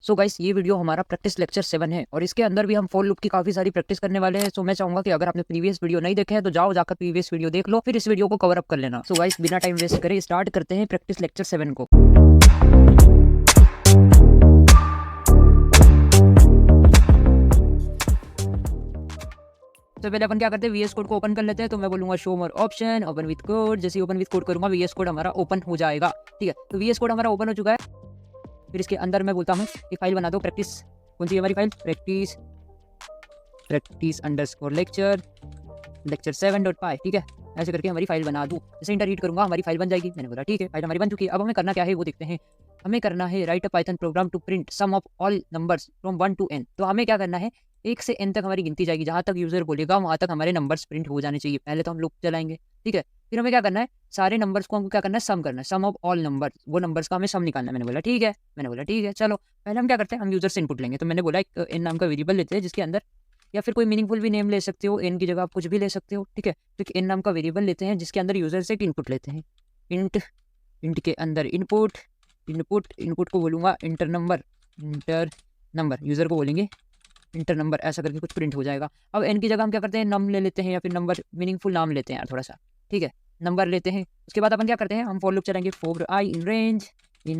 So guys, ये video हमारा practice lecture 7 है और इसके अंदर भी हम फॉर लूप की काफी सारी प्रैक्टिस करने वाले हैं। सो मैं चाहूंगा कि अगर आपने प्रीवियस वीडियो नहीं देखे हैं तो जाओ जाकर प्रीवियस वीडियो देख लो, फिर इस वीडियो को कवर अप कर लेना। सो गाइस, बिना टाइम वेस्ट करे स्टार्ट करते हैं प्रैक्टिस लेक्चर 7 को। तो पहले अपन क्या करते हैं, वीएस कोड को ओपन कर लेते हैं। तो मैं बोलूंगा show more option, open with code. जैसे ओपन विद कोड करूंगा वीएस कोड हमारा ओपन हो जाएगा। ठीक है, तो वीएस कोड हमारा ओपन हो चुका है। फिर इसके अंदर मैं बोलता हूँ कि फाइल बना दो प्रैक्टिस। कौन सी है हमारी file? Practice underscore lecture 7.py। ठीक है, ऐसे करके हमारी फाइल बना दूँ। जैसे इंटर रीड करूंगा हमारी फाइल बन जाएगी। मैंने बोला ठीक है, फाइल हमारी बन चुकी है। अब हमें करना क्या है वो देखते हैं। हमें करना है write a Python program to print sum of all numbers from 1 to n। तो हमें क्या करना है, 1 से n तक हमारी गिनती जाएगी। जहां तक यूजर बोलेगा वहां तक हमारे नंबर्स प्रिंट हो जाने चाहिए। पहले तो हम लूप चलाएंगे। ठीक है, फिर हमें क्या करना है, सारे नंबर्स को हमको क्या करना है, सम करना है। सम ऑफ ऑल नंबर्स, वो नंबर्स का हमें सम निकालना है। मैंने बोला ठीक है, चलो पहले हम क्या करते हैं, हम यूजर से इनपुट लेंगे। तो मैंने बोला एक n नाम का वेरिएबल लेते हैं जिसके अंदर, या फिर कोई मीनिंगफुल भी नेम ले सकते हो, n की जगह आप कुछ भी ले सकते हो। ठीक है, तो एक n नाम का वेरिएबल लेते हैं जिसके अंदर यूजर से एक इनपुट लेते हैं। इंट के अंदर इनपुट को बोलूंगा इंटर नंबर, यूजर को बोलेंगे इंटर नंबर। ऐसा करके कुछ प्रिंट हो जाएगा। अब एन की जगह हम क्या करते हैं, नम ले लेते हैं, या फिर नंबर, मीनिंगफुल नाम लेते हैं यार थोड़ा सा। ठीक है, नंबर लेते हैं। उसके बाद अपन क्या करते हैं, हम फॉर लूप चलाएंगे फॉर आई इन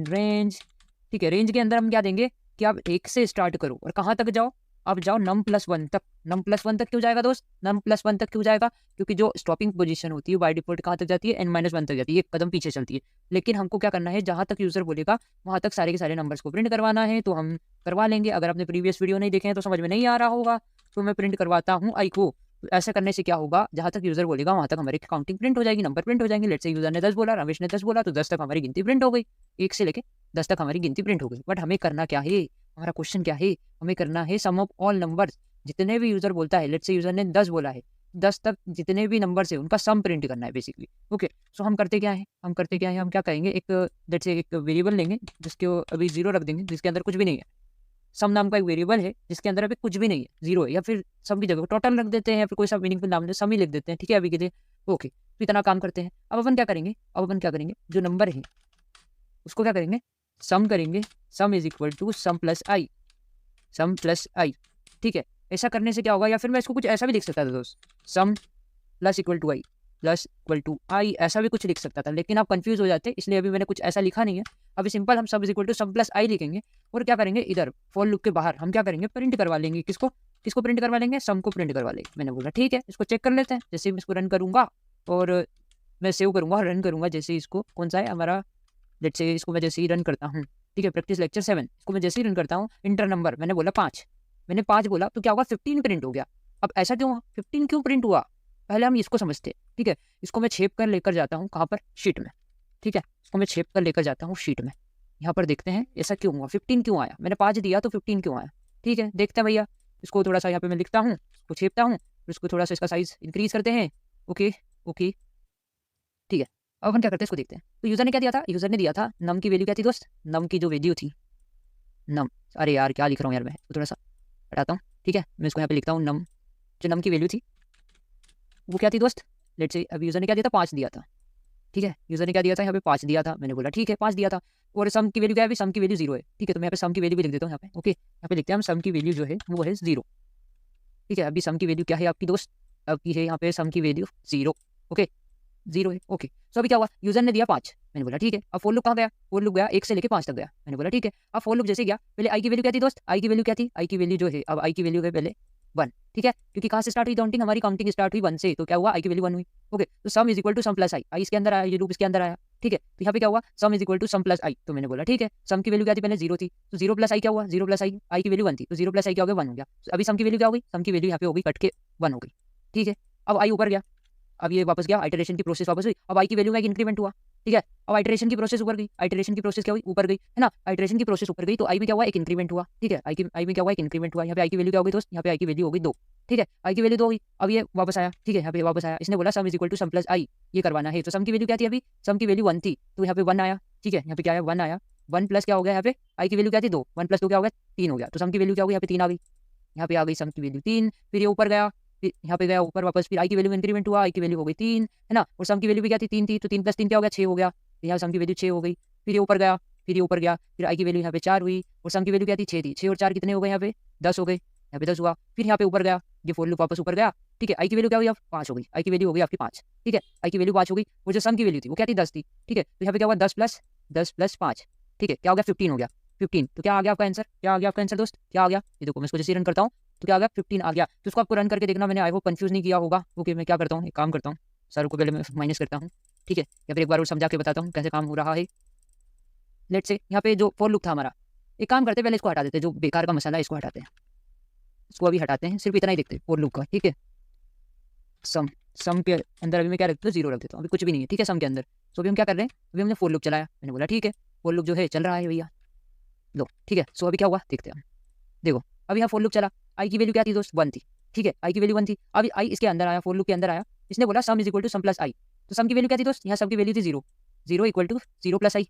रेंज। ठीक है, रेंज के अंदर हम क्या देंगे कि आप 1 से स्टार्ट करो और कहाँ तक जाओ, आप जाओ num+1 तक। num+1 तक क्यों जाएगा दोस्त? num+1 तक क्यों जाएगा? क्योंकि जो स्टॉपिंग पोजीशन होती है बाय डिफॉल्ट कहाँ तक जाती है, n-1 तक जाती है, एक कदम पीछे चलती है। लेकिन हमको क्या करना है, जहां तक यूजर बोलेगा वहां तक सारे के सारे नंबर्स को प्रिंट करवाना है। तो हम करवा लेंगे। अगर आपने प्रीवियस वीडियो नहीं देखे हैं तो समझ में नहीं आ रहा होगा, तो मैं प्रिंट करवाता हूँ आई को। तो ऐसा करने से क्या होगा, जहां तक यूजर बोलेगा वहां तक हमारी काउंटिंग प्रिंट हो जाएगी, नंबर प्रिंट हो जाएंगे। लेट्स से यूजर ने 10 बोला, रमेश ने 10 बोला, तो 10 तक हमारी गिनती प्रिंट हो गई। 1 से लेके 10 तक हमारी गिनती प्रिंट हो गई। बट हमें करना क्या है, हमारा क्वेश्चन क्या है, हमें करना है सम ऑफ ऑल नंबर्स। जितने भी यूजर बोलता है, लेट्स से यूजर ने 10 बोला है, 10 तक जितने भी नंबर्स है उनका सम प्रिंट करना है बेसिकली। ओके, सो हम करते क्या है, हम क्या करेंगे, एक लेट्स से एक वेरिएबल लेंगे जिसके अभी 0 रख देंगे, जिसके अंदर कुछ भी नहीं है। सम नाम का एक वेरिएबल है जिसके अंदर अभी कुछ भी नहीं है, 0 है। या फिर सम की जगह टोटल रख देते हैं, या फिर कोई सा मीनिंगफुल नाम सम ही लिख देते हैं। ठीक है, अभी के लिए ओके। तो इतना काम करते हैं। अब अपन क्या करेंगे, जो नंबर है उसको क्या करेंगे, सम करेंगे। Sum is equal to sum plus i. ठीक है, ऐसा करने से क्या होगा, या फिर मैं इसको कुछ ऐसा भी लिख सकता था दोस्त, सम प्लस इक्वल टू आई, ऐसा भी कुछ लिख सकता था, लेकिन आप कंफ्यूज हो जाते, इसलिए अभी मैंने कुछ ऐसा लिखा नहीं है। अभी सिंपल हम sum is equal to sum plus i लिखेंगे। और क्या करेंगे, इधर फॉर लूप के बाहर हम क्या करेंगे, प्रिंट करवा लेंगे। किसको प्रिंट करवा लेंगे, सम को प्रिंट करवा लेंगे। मैंने बोला ठीक है, इसको चेक कर लेते हैं। जैसे मैं इसको रन करूंगा और मैं सेव करूंगा, रन करूंगा। जैसे इसको कौन सा है हमारा, लेट्स से इसको मैं जैसे ही रन करता हूँ, ठीक है, प्रैक्टिस लेक्चर 7 इसको मैं जैसे ही रन करता हूँ, इंटर नंबर मैंने बोला 5, मैंने 5 बोला तो क्या होगा, 15 प्रिंट हो गया। अब ऐसा क्यों हुआ, 15 क्यों प्रिंट हुआ, पहले हम इसको समझते हैं। ठीक है, इसको मैं छेप कर लेकर जाता हूँ कहाँ पर, शीट में। ठीक है, इसको मैं छेप कर लेकर जाता हूँ शीट में। यहाँ पर देखते हैं ऐसा क्यों हुआ, 15 क्यों आया, मैंने 5 दिया तो 15 क्यों आया। ठीक है, देखते हैं भैया। इसको थोड़ा सा यहाँ पे मैं लिखता हूँ, इसको छेपता हूँ, फिर इसको थोड़ा सा इसका साइज इंक्रीज करते हैं। ओके ओके, ठीक है। अब हम क्या करते हैं, इसको देखते हैं। तो यूजर ने क्या दिया था, यूजर ने दिया था नम की वैल्यू क्या थी दोस्त, नम की जो वैल्यू थी, नम, अरे यार क्या लिख रहा हूँ यार मैं, तो थोड़ा सा हटाता हूँ। ठीक है, मैं इसको यहाँ पे लिखता हूँ नम। जो नम की वैल्यू थी वो क्या थी दोस्त, लेट्स से अब यूजर ने क्या दिया था, 5 दिया था। ठीक है, यूजर ने क्या दिया था, यहाँ पे 5 दिया था। मैंने बोला ठीक है, 5 दिया था। और सम की वैल्यू क्या है, सम की वैल्यू 0 है। ठीक है, तो मैं यहाँ पे सम की वैल्यू भी लिख देता हूँ यहाँ पे। ओके, यहाँ पे लिखते हैं हम सम की वैल्यू जो है वो है 0। ठीक है, अभी सम की वैल्यू क्या है आपकी दोस्त, आपकी है यहाँ पे सम की वैल्यू 0। ओके, 0 है। ओके, सो अभी क्या हुआ, यूजर ने दिया 5, मैंने बोला ठीक है। अब फोर लूप कहाँ गया, फोर लूप गया 1 से लेके 5 तक गया। मैंने बोला ठीक है। अब फोर लूप जैसे गया, पहले आई की वैल्यू क्या थी दोस्त, आई की वैल्यू क्या थी, आई की वैल्यू जो है, अब आई की वैल्यू है पहले 1। ठीक है, क्योंकि कहाँ से स्टार्ट हुई काउंटिंग, हमारी काउंटिंग स्टार्ट हुई 1 से, तो क्या हुआ, आई की वैल्यू 1 हुई। ओके, तो sum is equal to sum plus i, i इसके अंदर आया, ये लूप इसके अंदर आया। ठीक है, तो यहाँ पे क्या हुआ, sum is equal to sum plus i. तो मैंने बोला ठीक है, सम की वैल्यू क्या थी पहले 0 थी, तो 0 प्लस आई क्या हुआ, 0 प्लस आई की वैल्यू 1 थी, तो 0 प्लस आई क्या हो गया, 1 हो गया। तो अभी सम की वैल्यू क्या हो गई, सम की वैल्यू यहाँ पे हो गई कट के 1 हो गई। ठीक है, अब आई ऊपर गया, अब ये वापस गया, आइटरेशन की प्रोसेस वापस हुई। अब आई की वैल्यू में एक इंक्रीमेंट हुआ। ठीक है, अब आइटरेशन की प्रोसेस ऊपर गई, आइटरेशन की प्रोसेस क्या हुई, ऊपर गई है ना, आइटरेशन की प्रोसेस ऊपर गई, तो आई में क्या हुआ, एक इंक्रीमेंट हुआ। ठीक है, आई में क्या हुआ, एक इंक्रीमेंट हुआ। यहाँ पे आई की वैल्यू क्या हो गई दोस्त, यहाँ पे आई की वैल्यू हो गई 2। ठीक है, आई की वैल्यू 2 हुई। अब ये वापस आया। ठीक है, यहाँ पे वापस आया, इसने बोला sum is equal to sum plus i, ये करवाना है। तो सम की वैल्यू क्या थी, अभी सम की वैल्यू 1 थी, तो यहाँ पे 1 आया। ठीक है, यहाँ पे क्या आया, 1 आया। 1 प्लस क्या हो गया, यहाँ पे आई की वैल्यू क्या थी 2, 1 प्लस 2 क्या हो गया, 3 हो गया। तो सम की वैल्यू क्या हो गई, यहाँ पे 3 आ गई। यहाँ पे आ गई सम की वैल्यू 3। फिर ये ऊपर गया, फिर यहाँ पे गया ऊपर वापस, फिर आई की वैल्यू इंक्रीमेंट हुआ, आई की वैल्यू हो गई 3, है ना। और सम की वैल्यू भी क्या थी, 3 थी, तो 3 + 3 क्या हो गया, 6 हो गया। यहाँ सम की वैल्यू 6 हो गई। फिर ये ऊपर गया, फिर ये ऊपर गया, फिर आई की वैल्यू यहाँ पे 4 हुई और सम की वैल्यू क्या थी 6 थी। 6 और 4 कितने हो गए यहाँ पे 10 हो गए, यहाँ पे 10 हुआ। फिर यहाँ पे ऊपर गया, ये फॉर लूप वापस ऊपर गया, ठीक है। आई की वैल्यू क्या हुई अब 5 हो गई, आई की वैल्यू हो गई आपकी 5, ठीक है। आई की वैल्यू 5 हो गई और जो सम की वैल्यू थी वो क्या थी 10 थी, ठीक है। तो यहाँ पे क्या हुआ 10 प्लस 5, ठीक है, क्या हो गया 15 हो गया 15। तो क्या आ गया आपका आंसर, क्या आ गया आपका आंसर दोस्त, क्या आ गया, ये देखो मैं इसको जैसे रन करता हूँ तो क्या आ गया 15 आ गया। तो इसको आपको रन करके देखना, मैंने आई होप कंफ्यूज नहीं किया होगा। ओके मैं क्या करता हूँ, एक काम करता हूँ, सर को पहले मैं माइनस करता हूँ, ठीक है, या फिर एक बार और समझा के बताता हूँ कैसे काम हो रहा है। लेट से यहाँ पे जो फॉर लूप था हमारा, एक काम करते हैं पहले इसको हटा देते हैं, जो बेकार का मसाला है इसको हटाते हैं, इसको अभी हटाते हैं, सिर्फ इतना ही देखते हैं फॉर लूप का, ठीक है। सम के अंदर अभी मैं क्या रखता हूँ 0 रख देता हूँ, अभी कुछ भी नहीं है, ठीक है, सम के अंदर। तो अभी हम क्या कर रहे हैं, अभी हमने फॉर लूप चलाया, मैंने बोला ठीक है फॉर लूप जो है चल रहा है भैया, लो ठीक है। सो अभी क्या हुआ देखते हैं, देखो अभी यहाँ फॉर लूप चला, आई की वैल्यू क्या थी दोस्त 1 थी, ठीक है, आई की वैल्यू 1 थी। अभी आई इसके अंदर आया, फॉर लूप के अंदर आया, इसने बोला sum is equal to sum plus i. तो सम की वैल्यू क्या थी दोस्त, यहाँ सम की वैल्यू थी 0, 0 equal to 0 plus i,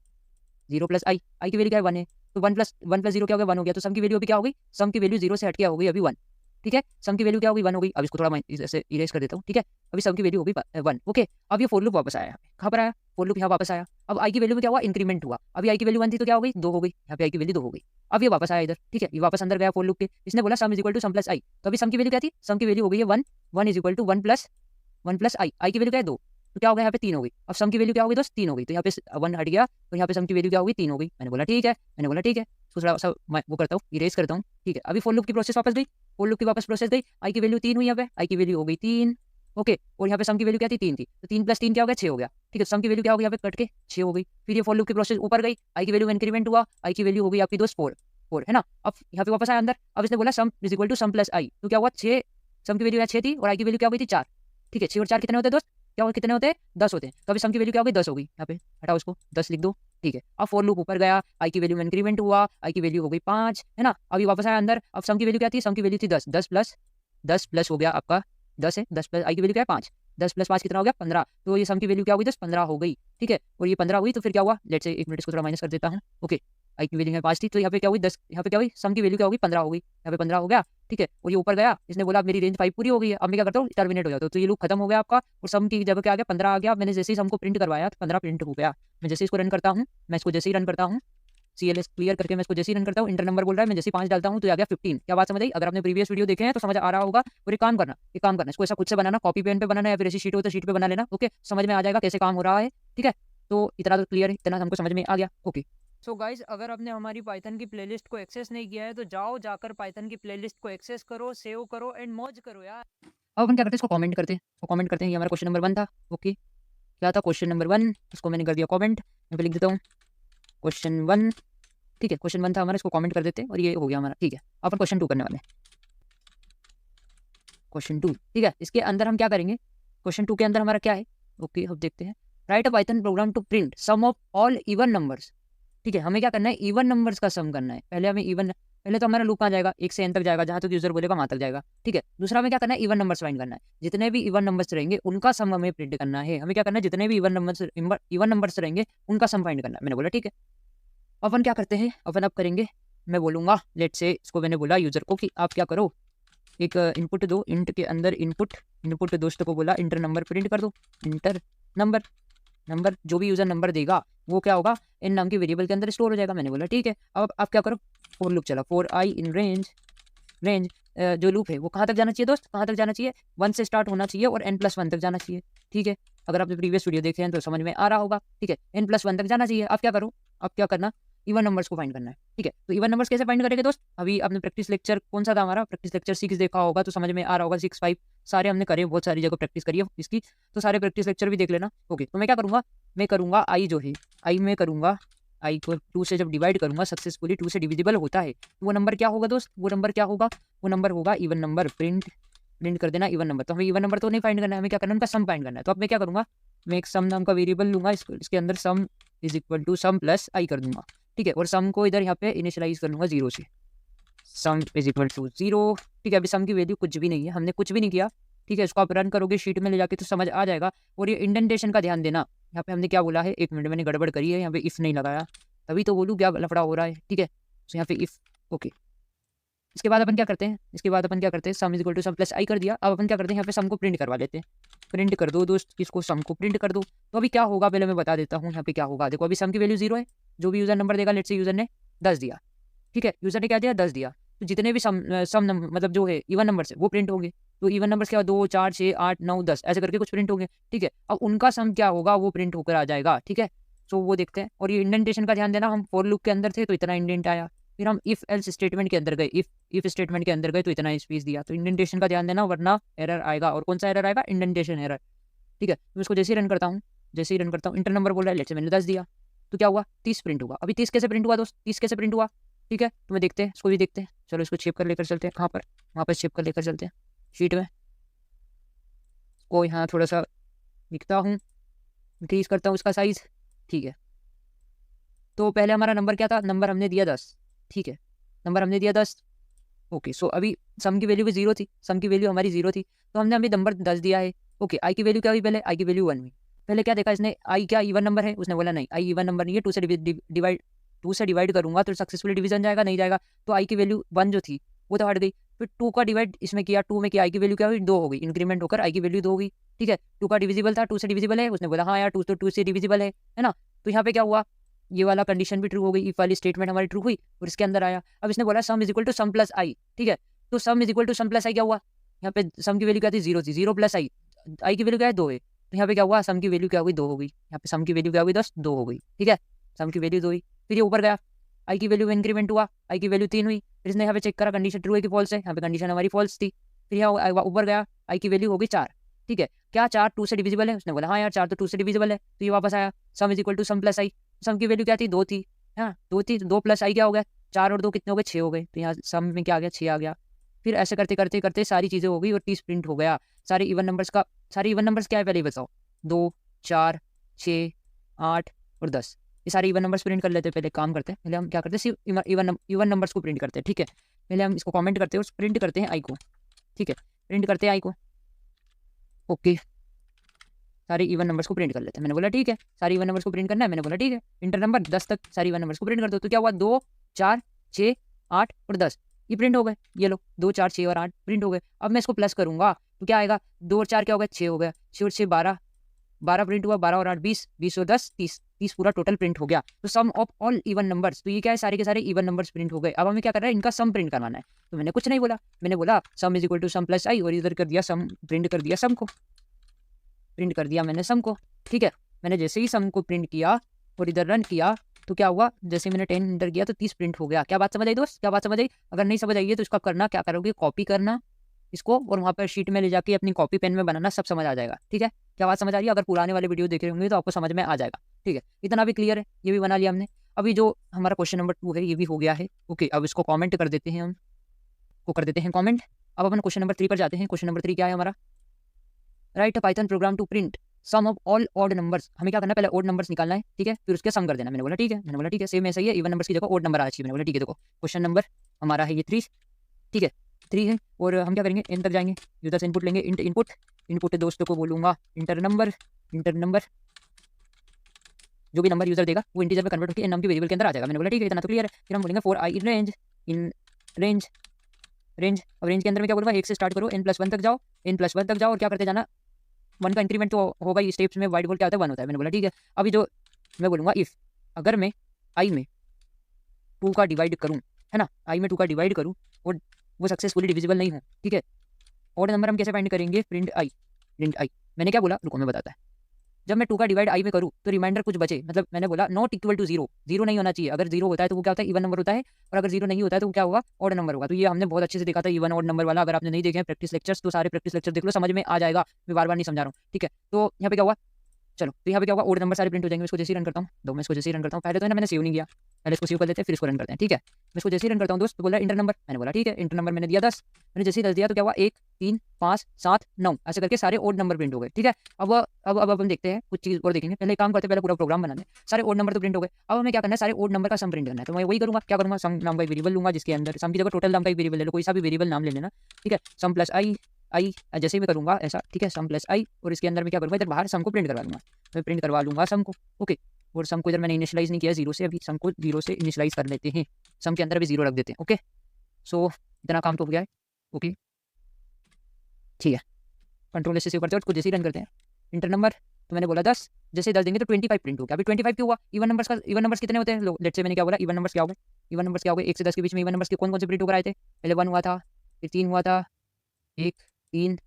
0 plus i, i की वैल्यू क्या है 1 है, तो 1 प्लस 0 क्या हो गया 1 हो गया। तो सम की वैल्यू अभी क्या हो गई, सम की वैल्यू 0 से हट के हो गई अभी 1, ठीक है। सम की वैल्यू क्या हो गई 1 हो गई। अब इसको थोड़ा मैं ऐसे इरेज कर देता हूँ, ठीक है। अभी सम की वैल्यू हो गई 1, ओके। अब ये फॉर लूप वापस आया, यहाँ पे कहाँ पर आया, फॉर लूप यहाँ वापस आया। अब आई की वैल्यू में क्या हुआ, इंक्रीमेंट हुआ। अभी आई की वैल्यू 1 थी तो क्या हो गई 2 हो गई, यहाँ पे आई की वैल्यू 2 हो गई। अब ये वापस आया इधर, ठीक है, ये वापस अंदर गया फॉर लूप के, इसने बोला sum is equal to sum plus i. तो अभी सम की वैल्यू क्या थी, सम की वैल्यू हो गई है 1, 1 is equal to 1 plus i, i की वैल्यू क्या है 2, तो क्या हो गया यहाँ पे 3 हो गई। अब सम की वैल्यू क्या हो गई दोस्त 3 हो गई, तो यहाँ पे 1 हट गया, तो यहाँ पे सम की वैल्यू क्या हो गई 3 हो गई। मैंने बोला ठीक है, मैंने बोला ठीक है, तो थोड़ा सा मैं वो करता हूँ, इरेज करता हूँ, ठीक है। अभी फॉर लूप की प्रोसेस वापस गई, फॉर लूप की वापस प्रोसेस गई, आई की वैल्यू 3 हुई, यहाँ पे आई की वैल्यू हो गई 3, ओके। और यहाँ पे सम की वैल्यू क्या थी 3 थी, तो 3 प्लस 3 क्या हो गया 6 हो गया, ठीक है। सम की वैल्यू क्या हो गई यहाँ पे कट के 6 हो गई। फिर ये फॉर लूप की प्रोसेस ऊपर गई, आई की वैल्यू इंक्रीमेंट हुआ, आई की वैल्यू हो गई आपकी दोस्त 4 है ना। अब यहाँ पे वापस आया अंदर, अब इसने बोला sum is equal to sum plus i, तो क्या हुआ 6, सम की वैल्यू 6 थी और आई की वैल्यू क्या हो गई थी 4, ठीक है। 6 और 4 कितने होते हैं दोस्त, क्या हो कितने होते हैं 10 होते हैं। तो अभी सम की वैल्यू क्या हो गई 10 हो गई, यहाँ पे हटाओ इसको 10 लिख दो, ठीक है। अब फॉर लूप ऊपर गया, आई की वैल्यू में इंक्रीमेंट हुआ, आई की वैल्यू हो गई 5 है ना। अभी वापस आया अंदर, अब सम की वैल्यू क्या थी, सम की वैल्यू थी 10, 10 प्लस हो गया आपका 10 है, 10 प्लस आई की वैल्यू क्या है 5, 10 प्लस 5 कितना हो गया 15। तो ये सम की वैल्यू क्या हो गई 15 हो गई, ठीक है। और ये 15 हुई तो फिर क्या हुआ, लेट्स से 1 मिनट इसको थोड़ा माइनस कर देता हूँ, ओके। आई की वैल्यू 5 थी तो यहाँ पे क्या हुई 10, यहाँ पे क्या हुई सम की वैल्यू क्या होगी 15 हो गई, यहाँ पे 15 हो गया, ठीक है। और ये ऊपर गया, इसने बोला अब मेरी रेंज 5 पूरी हो गई है, अब मैं क्या करता हूँ टर्मिनेट हो जाता हूँ। तो ये लूप खत्म हो गया आपका और सम की जगह क्या आ गया 15 आ गया। मैंने जैसे ही सम को प्रिंट करवाया तो 15 प्रिंट हो गया। मैं जैसे इसको रन करता हूँ, मैं इसको जैसे ही रन करता हूँ, CLS क्लियर करके मैं इसको जैसे ही रन करता हूँ, इंटर नंबर बोल रहा है, मैं जैसे ही 5 डालता हूँ तो आ गया 15। क्या बात समझ आई, अगर आपने प्रीवियस वीडियो देखे हैं तो समझ आ रहा होगा। और एक काम करना इसको ऐसा खुद से बनाना, कॉपी पेन पे बनाना या फिर ऐसी शीट हो तो शीट पे बना लेना, ओके। समझ में आ जाएगा कैसे काम हो रहा है, ठीक है। तो इतना तो क्लियर है, इतना हमको समझ में आ गया, ओके। सो गाइज अगर आपने हमारी पाइथन की प्लेलिस्ट को एक्सेस नहीं किया है तो जाकर पाइथन की प्लेलिस्ट को एक्सेस करो, सेव करो एंड मौज करो यार। अब अपन क्या करते हैं, इसको कमेंट करते हैं, तो कमेंट करते हैं। ये हमारा क्वेश्चन नंबर 1 था, ओके। क्या था क्वेश्चन नंबर 1, इसको मैंने कर दिया कमेंट, मैं पे लिख देता हूँ क्वेश्चन 1, ठीक है। क्वेश्चन 1 था हमारा, इसको कमेंट कर देते हैं और ये हो गया हमारा, ठीक है। अपन क्वेश्चन 2 करने वाले हैं, क्वेश्चन 2, ठीक है। इसके अंदर हम क्या करेंगे, क्वेश्चन 2 के अंदर हमारा क्या है, ओके। अब देखते हैं, write a Python program to print sum of all even numbers, ठीक है। हमें क्या करना है, इवन नंबर्स का सम करना है। पहले तो हमारा लूप आ जाएगा 1 से n तक जाएगा, जहाँ तक यूजर बोलेगा वहाँ तक जाएगा, ठीक है। दूसरा हमें क्या करना है, इवन नंबर्स फाइंड करना है। जितने भी इवन नंबर्स रहेंगे उनका सम हमें प्रिंट करना है। हमें क्या करना है, जितने भी इवन नंबर्स रहेंगे उनका सम फाइंड करना है। मैंने बोला ठीक है। अपन क्या करते हैं, अपन अब करेंगे, मैं बोलूँगा लेट से, इसको मैंने बोला यूजर को कि आप क्या करो, एक इनपुट दो, इंट के अंदर इनपुट दोस्त को बोला इंटर नंबर प्रिंट कर दो, इंटर नंबर जो भी यूजर नंबर देगा वो क्या होगा इन नाम की वेरिएबल के अंदर स्टोर हो जाएगा। मैंने बोला ठीक है। अब आप क्या करो, फॉर लूप चला, फॉर आई इन रेंज जो लूप है वो कहाँ तक जाना चाहिए दोस्त, कहाँ तक जाना चाहिए 1 से स्टार्ट होना चाहिए और n+1 तक जाना चाहिए, ठीक है। अगर आपने प्रीवियस वीडियो देखे हैं तो समझ में आ रहा होगा, ठीक है। n+1 तक जाना चाहिए। आप क्या करो, आप क्या करना, इवन नंबर्स को फाइंड करना है, ठीक है। तो इवन नंबर्स कैसे फाइंड करेंगे दोस्त, अभी आपने प्रैक्टिस लेक्चर कौन सा था हमारा, प्रैक्टिस लेक्चर 6 देखा होगा तो समझ में आ रहा होगा, 6, 5 सारे हमने करे, बहुत सारी जगह प्रैक्टिस करी है इसकी, तो सारे प्रैक्टिस लेक्चर भी देख लेना, ओके। तो मैं क्या करूँगा, मैं करूँगा आई जो है, आई में करूँगा, आई को 2 से जब डिवाइड करूँगा सक्सेसफुली, 2 से डिविजिबल होता है, वो नंबर क्या होगा दोस्त, वो नंबर क्या होगा, वो नंबर होगा इवन नंबर। प्रिंट कर देना इवन नंबर। तो हमें इवन नंबर तो नहीं फाइंड करना है, हमें क्या करना है, उनका सम फाइंड करना है। तो अब मैं क्या करूँगा, मैं एक सम नाम का वेरिएबल लूँगा, इसके अंदर sum is equal to sum plus i कर दूंगा, ठीक है। और सम को इधर यहाँ पे इनिशियलाइज कर लूँगा 0 से, सम इज इक्वल टू 0, ठीक है। अभी सम की वैल्यू कुछ भी नहीं है, हमने कुछ भी नहीं किया, ठीक है। इसको आप रन करोगे शीट में ले जाके तो समझ आ जाएगा। और ये इंडेंटेशन का ध्यान देना, यहाँ पे हमने क्या बोला है, 1 मिनट मैंने गड़बड़ करी है, यहाँ पे इफ नहीं लगाया, तभी तो बोलूँ क्या लफड़ा हो रहा है, ठीक है। तो यहाँ पे इफ, ओके। इसके बाद अपन क्या करते हैं, sum is equal to sum plus i कर दिया। अब अपन क्या करते हैं, यहाँ पे सम को प्रिंट करवा लेते हैं, प्रिंट कर दो दोस्त, इसको सम को प्रिंट कर दो। तो अभी क्या होगा पहले मैं बता देता हूँ यहाँ पे क्या होगा। देखो अभी सम की वैल्यू 0 है, जो भी यूजर नंबर देगा, लेट्स से यूजर ने 10 दिया, ठीक है, यूजर ने क्या दिया 10 दिया, तो जितने भी सम नंबर मतलब जो है इवन नंबर से वो प्रिंट होंगे। तो इवन नंबर क्या 2 4 6 8 9 10 ऐसे करके कुछ प्रिंट होंगे, ठीक है। अब उनका सम क्या होगा वो प्रिंट होकर आ जाएगा, ठीक है। सो वो देखते हैं। और ये इंडेंटेशन का ध्यान देना, हम फॉर लूप के अंदर थे तो इतना इंडेंट आया, फिर हम इफ एल्स स्टेटमेंट के अंदर गए, इफ स्टेटमेंट के अंदर गए तो इतना स्पेस दिया। तो इंडेंटेशन का ध्यान देना वरना एरर आएगा। और कौन सा एरर आएगा? इंडेंटेशन एरर, ठीक है। मैं इसको जैसे ही रन करता हूँ, जैसे ही रन करता हूँ, इंटर नंबर बोल रहा है, लेट्स से मैंने 10 दिया, तो क्या हुआ 30 प्रिंट हुआ। अभी 30 कैसे प्रिंट हुआ दोस्त? 30 कैसे प्रिंट हुआ, ठीक है। तो मैं देखते हैं, इसको भी देखते हैं। चलो इसको शेप कर लेकर चलते हैं, कहाँ पर, वहाँ पर शेप कर लेकर चलते हैं शीट में। को यहाँ थोड़ा सा लिखता हूँ, इंक्रीज करता हूँ उसका साइज, ठीक है। तो पहले हमारा नंबर क्या था? नंबर हमने दिया 10, ठीक है, नंबर हमने दिया 10, ओके। सो अभी सम की वैल्यू भी 0 थी, सम की वैल्यू हमारी 0 थी, तो हमने अभी नंबर 10 दिया है, ओके। आई की वैल्यू क्या हुई? पहले आई की वैल्यू 1 हुई। पहले क्या देखा इसने, आई क्या इवन नंबर है? उसने बोला नहीं, आई इवन नंबर नहीं है, 2 से डिवाइड करूंगा तो सक्सेसफुली डिवीजन जाएगा, नहीं जाएगा। तो आई की वैल्यू 1 जो थी वो तो हट गई। फिर 2 का डिवाइड इसमें किया, 2 में किया, आई की वैल्यू क्या हुई? 2 हो गई, इंक्रीमेंट होकर आई की वैल्यू 2 हो गई, ठीक है। 2 का डिविजिबल था, 2 से डिविजिबल है, उसने बोला हाँ यार 2 तो 2 से डिविजिबल है ना। तो यहाँ पे क्या हुआ, ये वाला कंडीशन भी ट्रू हो गई, इफ वाली स्टेटमेंट हमारी ट्रू हुई और इसके अंदर आया। अब इसने बोला sum is equal to sum plus i, ठीक है। तो sum is equal to sum plus i क्या हुआ? यहाँ पे सम की वैल्यू क्या थी? 0 थी, 0 प्लस आई की वैल्यू क्या है? 2 है। तो यहाँ पे क्या हुआ, सम की वैल्यू क्या हुई? 2 हो गई। यहाँ पे सम की वैल्यू क्या हुई? 10 2 हो गई, ठीक है, सम की वैल्यू 2 हुई। फिर ये ऊपर गया, आई की वैल्यू में इंक्रीमेंट हुआ, आई की वैल्यू 3 हुई। फिर इसने यहाँ पे चेक करा कंडीशन ट्रू है कि फॉल्स है, यहाँ पे कंडीशन हमारी फॉल्स थी। फिर यहाँ ऊपर गया, आई की वैल्यू हो गई 4, ठीक है। क्या 4 2 से डिविजिबल है? उसने बोला हाँ यार 4 तो 2 से डिविजिबल है। तो ये वापस आया, sum is equal to sum plus i. Sum की वैल्यू क्या थी? 2 थी, हाँ 2 थी, 2 प्लस आई क्या हो गया? 4 और 2 कितने हो गए? 6 हो गए। तो यहाँ सम में क्या आ गया? 6 आ गया। फिर ऐसे करते करते करते सारी चीज़ें हो गई और 30 प्रिंट हो गया। सारे इवन नंबर्स क्या है पहले ही बताओ? 2 4 6 8 और 10, ये सारे इवन नंबर्स प्रिंट कर लेते हैं। पहले काम करते हैं, पहले हम क्या करते हैं, सिर्फ इवन नंबर्स को प्रिंट करते हैं, ठीक है। पहले हम इसको कमेंट करते हैं और प्रिंट करते हैं आई को, ठीक है, प्रिंट करते हैं आई को, ओके। सारे इवन नंबर्स को प्रिंट कर लेते हैं। मैंने बोला ठीक है, सारे इवन नंबर्स को प्रिंट करना है, मैंने बोला ठीक है। इंटर नंबर 10 तक सारे इवन नंबर्स को प्रिंट कर दो। तो क्या हुआ, 2 4 6 8 और 10 ये प्रिंट हो गए। ये लो 2 4 6 और 8 प्रिंट हो गए। अब मैं इसको प्लस करूंगा तो क्या आएगा, 2 और 4 क्या हो गया? 6 हो गया, 6 और 6 12, 12 प्रिंट हुआ, 12 और 8 20, 20 और 10 30, 30 पूरा टोटल प्रिंट हो गया। तो सम ऑफ ऑल इवन नंबर्स, तो ये क्या है, सारे के सारे इवन नंबर्स प्रिंट हो गए। अब हमें क्या करना है, इनका सम प्रिंट करवाना है। तो मैंने कुछ नहीं बोला, मैंने बोला sum is equal to sum plus i और इधर कर दिया सम, प्रिंट कर दिया सम को, प्रिंट कर दिया मैंने सम को, ठीक है। मैंने जैसे ही सम को प्रिंट किया और इधर रन किया तो क्या हुआ, जैसे मैंने 10 इंटर किया तो 30 प्रिंट हो गया। क्या बात समझ आई दोस्त? क्या बात समझ आई? अगर नहीं समझ आई है तो इसका करना क्या करोगे, कॉपी करना इसको और वहाँ पर शीट में ले जाके अपनी कॉपी पेन में बनाना, सब समझ आ जाएगा, ठीक है। क्या बात समझ आ रही है? अगर पुराने वाले वीडियो देख रहे होंगे तो आपको समझ में आ जाएगा, ठीक है। इतना भी क्लियर है, ये भी बना लिया हमने। अभी जो हमारा क्वेश्चन नंबर 2 है ये भी हो गया है, ओके। अब इसको कॉमेंट कर देते हैं, हम को कर देते हैं कॉमेंट। अब अपन क्वेश्चन नंबर 3 पर जाते हैं। क्वेश्चन नंबर 3 क्या है हमारा, write a Python program to print sum of all odd numbers. हमें क्या करना है, पहले ऑड नंबर्स निकालना है, ठीक है, फिर उसके सम कर देना। मैंने बोला ठीक है, मैंने बोला ठीक है, सेम ऐसा ही है, इवन नंबर्स की जगह ऑड नंबर आना चाहिए। मैंने बोला ठीक है। देखो क्वेश्चन नंबर हमारा है ये 3, ठीक है, 3 है। और हम क्या करेंगे, एन तक जाएंगे, यूजर से इनपुट लेंगे, इनपुट दोस्तों को बोलूंगा इंटर नंबर जो भी नंबर यूजर देगा वो इंटीजर में कन्वर्ट होकर एन नाम की वेरिएबल के अंदर आ जाएगा। मैंने बोला ठीक है, इतना तो क्लियर है। फिर हम बोलेंगे फॉर आई इन रेंज। अब रेंज के अंदर में क्या बोलूँगा, 1 से स्टार्ट करो, n+1 तक जाओ, n+1 तक जाओ और क्या करते जाना, 1 का इंक्रीमेंट तो होगा ही, स्टेप्स में वाइट बोल क्या होता है 1 होता है। मैंने बोला ठीक है। अभी जो मैं बोलूँगा इफ़, अगर मैं आई में 2 का डिवाइड करूँ, है ना, आई में 2 का डिवाइड करूँ और वो सक्सेसफुली डिविजिबल नहीं हो, ठीक है। ऑड नंबर हम कैसे फाइंड करेंगे, प्रिंट आई। मैंने क्या बोला, रुको मैं बताता है। जब मैं 2 का डिवाइड आई में करूँ तो रिमाइंडर कुछ बचे, मतलब मैंने बोला नॉट इक्वल टू 0, 0 नहीं होना चाहिए। अगर 0 होता है तो वो क्या होता है, इवन नंबर होता है, और अगर 0 नहीं होता है तो वो क्या होगा, ऑड नंबर होगा। तो ये हमने बहुत अच्छे से देखा था इवन ऑड नंबर वाला। अगर आपने नहीं देखे हैं प्रैक्टिस लेक्चर्स तो सारे प्रैक्टिस लेक्चर देख लो, समझ में आ जाएगा, मैं बार बार नहीं समझा रहा हूँ, ठीक है। तो यहाँ पे क्या हुआ, चलो तो यहाँ पे क्या होगा, ऑड नंबर सारे प्रिंट हो जाएंगे। मैं इसको जैसे ही रन करता हूँ, मैं इसको जैसे ही रन करता हूँ, पहले तो है ना मैंने सेव नहीं किया, पहले इसको सेव कर लेते हैं फिर इसको रन करते हैं, ठीक है। मैं इसको जैसे ही रन करता हूँ दोस्त, तो बोला इंटर नंबर, मैंने बोला ठीक है, इंटर नंबर मैंने दिया 10, मैंने जैसे ही 10 दिया तो क्या हुआ, 1 3 5 7 9 ऐसे करके सारे ऑड नंबर प्रिंट हो गए, ठीक है। अब हम देखते हैं कुछ चीज़ और देखेंगे। पहले काम करते हैं, पहले पूरा प्रोग्राम बनाने, सारे ऑड नंबर तो प्रिंट हो गए। अब हमें क्या करना है, सारे ऑड नंबर का सम प्रिंट करना है। तो मैं वही करूँगा, क्या करूँगा, सम नाम का एक वेरिएबल लूँगा जिसके अंदर सम की जगह टोटल नाम का एक वेरिएबल ले लो, कोई सा भी वेरिएबल नाम ले लेना, ठीक है। सम प्लस आई जैसे ही मैं करूँगा ऐसा, ठीक है, सम प्लस आई और इसके अंदर मैं क्या करूँगा, इधर बाहर सम को प्रिंट करवा दूँगा, मैं प्रिंट करवा लूँगा सम को, ओके। और सम को इधर मैंने इनिशियलाइज नहीं किया 0 से, अभी सम को 0 से इनिशियलाइज कर लेते हैं, सम के अंदर भी 0 रख देते हैं, ओके। सो इतना काम तो हो गया है, ओके, ठीक है। कंट्रोल से सेव करते हैं और उसको जैसे ही रन करते हैं इंटर नंबर, तो मैंने बोला 10, जैसे 10 देंगे तो 25 प्रिंट हो गया। अभी 25 क्यों हुआ? इवन नंबर्स कितने होते हैं? लेट्स से मैंने क्या बोला, इवन नंबर्स क्या हो गए? इवन नंबर्स क्या हो गए? 1 से 10 के बीच में इवन नंबर्स के कौन कौन से प्रिंट होकर आए थे? पहले 1 हुआ था, फिर 3 हुआ था, 1, 3,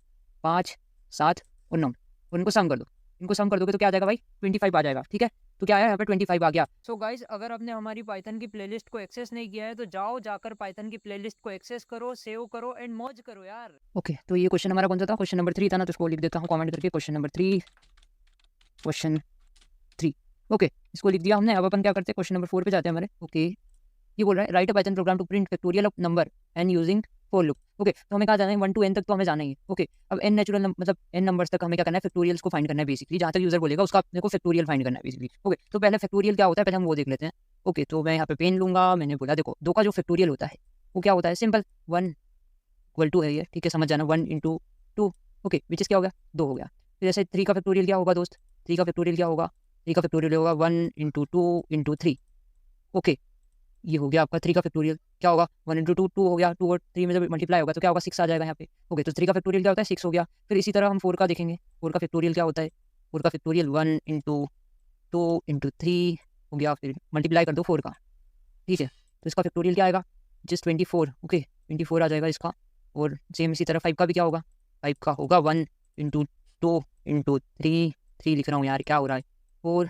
5, 7 और 9। उनको सम कर दो, इनको सम कर दोगे तो क्या आ जाएगा भाई? 25 आ जाएगा। ठीक है, तो क्या आया यहाँ पे? 25 आ गया। सो गाइस, अगर आपने हमारी पाइथन की प्लेलिस्ट को एक्सेस नहीं किया है तो जाकर पाइथन की प्लेलिस्ट को एक्सेस करो, सेव करो एंड मौज करो यार। ओके, तो ये क्वेश्चन हमारा कौन सा था? क्वेश्चन नंबर 3 था ना, तो इसको लिख देता हूँ कमेंट करके, क्वेश्चन नंबर 3, क्वेश्चन 3। ओके, इसको लिख दिया हमने। अब अपन क्या करते हैं, क्वेश्चन नंबर 4 पे जाते हैं हमारे। ओके, ये बोल रहा है write a Python program to print factorial of number and using for loop. Okay, तो हमें कहा जाना है 1 to n तक, तो हमें जाना ही है। ओके, अब n नेचुरल मतलब n नंबर्स तक हमें क्या करना है? फैक्टोरियल्स को फाइंड करना है बेसिकली। जहाँ तक यूजर बोलेगा उसका अपने को फैक्टोरियल फाइंड करना है बेसिकली। ओके, तो पहले फैक्टोरियल क्या होता है पहले हम वो देख लेते हैं। ओके, तो मैं यहाँ पे पेन लूंगा। मैंने बोला देखो 2 का जो फैक्टोरियल होता है वो क्या होता है? सिंपल 1 इक्वल टू है ये, ठीक है, समझ जाना 1 into 2। ओके, विच इज क्या हो गया? 2 हो गया। फिर जैसे 3 का फैक्टोरियल क्या होगा दोस्त? 3 का फैक्टोरियल क्या होगा? 3 का फैक्टोरियल होगा 1 into 2 into 3। ओके, ये हो गया आपका 3 का फैक्टोरियल। क्या होगा? 1 into 2 2 हो गया, 2 और 3 में जब मल्टीप्लाई होगा तो क्या होगा? 6 आ जाएगा यहाँ पे। ओके, तो 3 का फैक्टोरियल क्या होता है? 6 हो गया। फिर इसी तरह हम 4 का देखेंगे। 4 का फैक्टोरियल क्या होता है? 4 का फैक्टोरियल 1 into 2 into 3 हो गया। फिर मल्टीप्लाई कर दो 4 का, ठीक है, तो इसका फैक्टोरियल क्या आएगा? जस्ट 24। ओके, 24 आ जाएगा इसका। और सेम इसी तरह 5 का भी क्या होगा? 5 का होगा 1 into 2 into 3, 3 लिख रहा हूँ यार, क्या हो रहा है? 4